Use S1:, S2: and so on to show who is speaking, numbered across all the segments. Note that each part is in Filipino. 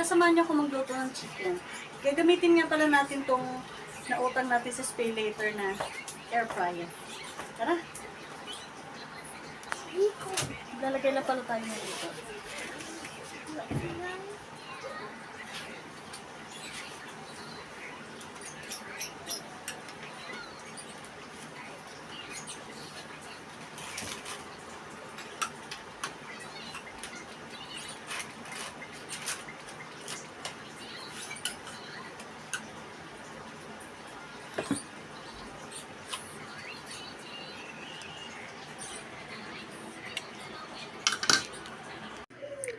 S1: Tara, samahan niyo ako magluto ng chicken. Gagamitin nga pala natin tong nautang natin sa Pay Later na air fryer. Tara. Lalagay lang pala tayo dito.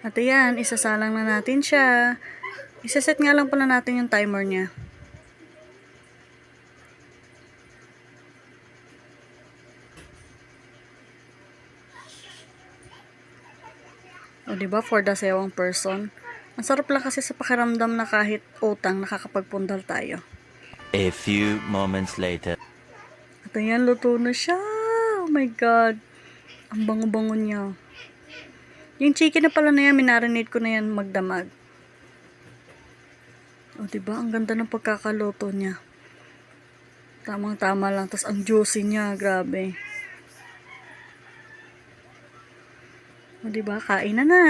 S1: At ayan, isasalang na natin siya. Isaset nga lang pala natin yung timer niya. O diba, for the sewang person. Ang sarap lang kasi sa pakiramdam na kahit utang, nakakapagpundal tayo.
S2: A few moments later.
S1: At ayan, luto na siya. Oh my God. Ang bango-bango niya. Yung chicken na pala na yan, minarinate ko na yan magdamag. O diba, ang ganda ng pagkakaluto niya. Tamang-tama lang. Tapos ang juicy niya, grabe. O diba, kain na na.